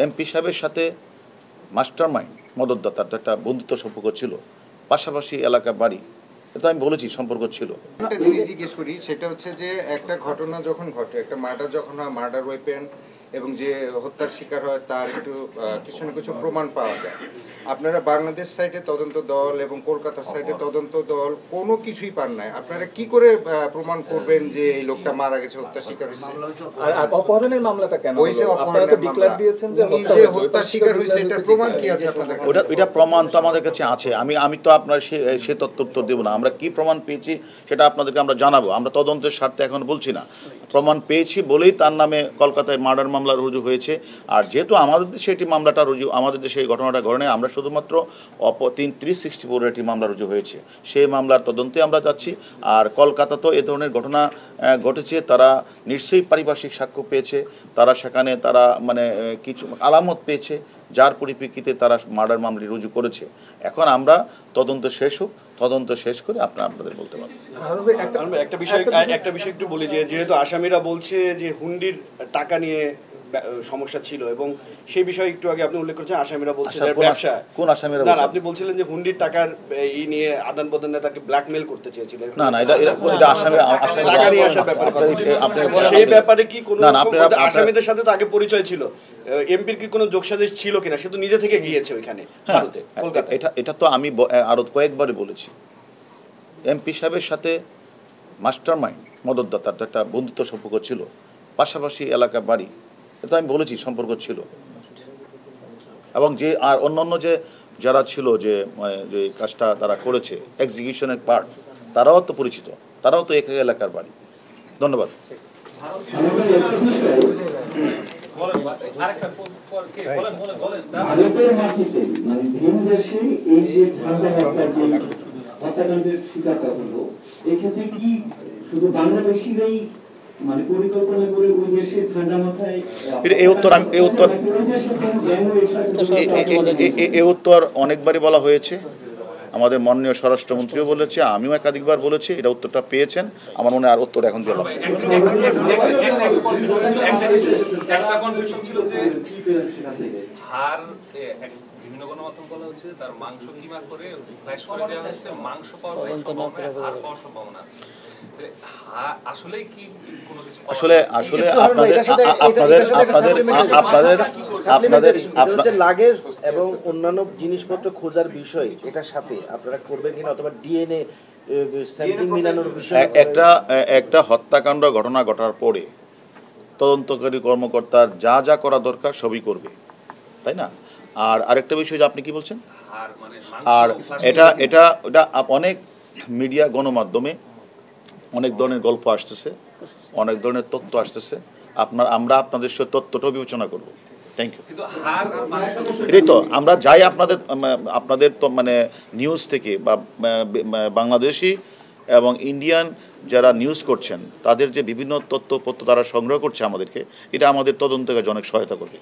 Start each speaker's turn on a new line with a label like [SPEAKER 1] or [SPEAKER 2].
[SPEAKER 1] MP সাহেবের সাথে master mind মদতদাতার তো একটা বন্ধুত্ব সম্পর্ক ছিল, পাশাপাশি এলাকা বাড়ি, এটা আমি বলেছি সম্পর্ক ছিল।
[SPEAKER 2] একটা জিনিস জিজ্ঞেস করি, সেটা হচ্ছে যে একটা ঘটনা যখন ঘটে, একটা মার্ডার যখন হয়, মার্ডার ওয়েপেন এবং যে হত্যার শিকার হয় তার একটু কিছু না কিছু প্রমাণ পাওয়া যায়। আপনারা বাংলাদেশ সাইডে তদন্ত দল এবং কলকাতার সাইডে তদন্ত দল কোনো কিছুই পান নাই। আপনারা কি করে প্রমাণ করবেন যে এই লোকটা মারা গেছে, হত্যার শিকার হয়েছে?
[SPEAKER 3] আর অপহরণের মামলাটা কেন
[SPEAKER 2] হইছে?
[SPEAKER 3] আপনারা তো ডিক্লেয়ার দিয়েছেন যে
[SPEAKER 2] হত্যার শিকার হয়েছে, এটা প্রমাণ কি আছে আপনাদের কাছে?
[SPEAKER 1] এটা প্রমাণ তো আমাদের কাছে আছে। আমি তো আপনার সে তথ্য উত্তর দেবো না। আমরা কি প্রমাণ পেয়েছি সেটা আপনাদেরকে আমরা জানাবো। আমরা তদন্তের স্বার্থে এখন বলছি না। প্রমাণ পেয়েছি বলেই তার নামে কলকাতায় মার্ডার মামলা রুজু হয়েছে। আর যেহেতু আমাদের দেশে এটি মামলাটা রুজু, আমাদের দেশে এই ঘটনাটা ঘটে, আমরা শুধুমাত্র 364 একটি মামলা রুজু হয়েছে, সেই মামলার তদন্তে আমরা যাচ্ছি। আর কলকাতাতেও এ ধরনের ঘটনা ঘটেছে, তারা নিশ্চয়ই পারিপার্শ্বিক সাক্ষ্য পেয়েছে, তারা সেখানে তারা মানে কিছু আলামত পেয়েছে, যার পরিপ্রেক্ষিতে তারা মার্ডার মামলা রুজু করেছে। এখন আমরা তদন্ত শেষ হোক, তদন্ত শেষ করে আপনাদের বলতে পারবো।
[SPEAKER 4] একটা বিষয় একটু বলি, যে যেহেতু আসামিরা বলছে যে হুন্ডির টাকা নিয়ে সমস্যা ছিল, এবং সেই বিষয়ে একটু আগে আপনি উল্লেখ করেছেন আসামিরা বলছেন ব্যবসা।
[SPEAKER 1] কোন আসামিরা?
[SPEAKER 4] না, আপনি বলছিলেন যে হুন্ডির টাকার এই নিয়ে আদান প্রদানে তাকে ব্ল্যাকমেল করতে চেয়েছিলেন।
[SPEAKER 1] না, এটা আসামিরা
[SPEAKER 4] টাকা নিয়ে আসার ব্যাপারে সেই ব্যাপারে কি কোনো আসামিদের সাথে তো আগে পরিচয় ছিল? এমপির কি কোনো যোগসাজশ ছিল কিনা? সে তো নিজে থেকে গিয়েছে ওইখানে ভারতে, কলকাতা।
[SPEAKER 1] এটা তো আমি আরো কয়েকবারই বলেছি। এমপি সাহেবের সাথে মাস্টার মাইন্ড মদতদাতার তো একটা বন্ধুত্ব সম্পর্ক ছিল, পাশাপাশি এলাকা বাড়ি, এটা আমি বলেছি সম্পর্ক ছিল। এবং যে আর অন্যান্য যারা ছিল যে কাজটা তারা করেছে, এক্সিকিউশনের পার্ট, তারাও তো পরিচিত, তারাও তো এক এলাকার বাড়ি। ধন্যবাদ।
[SPEAKER 5] ভারতের মাটিতে মানে ভিন দেশে এই যে হত্যাকাণ্ডের শিকারটা হলো, এক্ষেত্রে কি শুধু বাংলাদেশিরাই মানে পরিকল্পনা করে ওই দেশে ঠান্ডা মাথায়
[SPEAKER 1] এই উত্তর অনেকবারই বলা হয়েছে, আমাদের মাননীয় স্বরাষ্ট্রমন্ত্রীও বলেছে, আমিও একাধিকবার বলেছি, এটা উত্তরটা পেয়েছেন। আমার মনে হয় আর উত্তর এখন দিলাম।
[SPEAKER 6] বিভিন্ন গণমাধ্যম বলা হচ্ছে তার মাংস কিমা করে ফ্ল্যাশ করে দেওয়া হয়েছে, মাংস পাওয়ার সম্ভাবনা আর পাওয়ার সম্ভাবনা আছে। আসলেই কি কোনো কিছু
[SPEAKER 1] আসলে আপনাদের
[SPEAKER 7] লাগেজ এবং অন্যান্য জিনিসপত্র খোঁজার বিষয়, এটার সাথে আপনারা করবেন কিনা, অথবা ডিএনএ স্যাম্পলিং মিলানোর বিষয়?
[SPEAKER 1] একটা হত্যাকাণ্ড ঘটনা ঘটার পরে তদন্তকারী কর্মকর্তার যা যা করা দরকার সবই করবে, তাই না? আর আরেকটা বিষয় যে আপনি কি বলছেন, আর এটা অনেক মিডিয়া গণমাধ্যমে অনেক ধরনের গল্প আসতেছে, অনেক ধরনের তথ্য আসতেছে। আমরা আপনাদের সাথে তথ্যটা বিবেচনা করব। Thank you. এটাই তো আমরা যাই আপনাদের তো মানে নিউজ থেকে বা বাংলাদেশি এবং ইন্ডিয়ান যারা নিউজ করছেন তাদের যে বিভিন্ন তথ্যপত্র তারা সংগ্রহ করছে আমাদেরকে, এটা আমাদের তদন্তের কাজে অনেক সহায়তা করবে।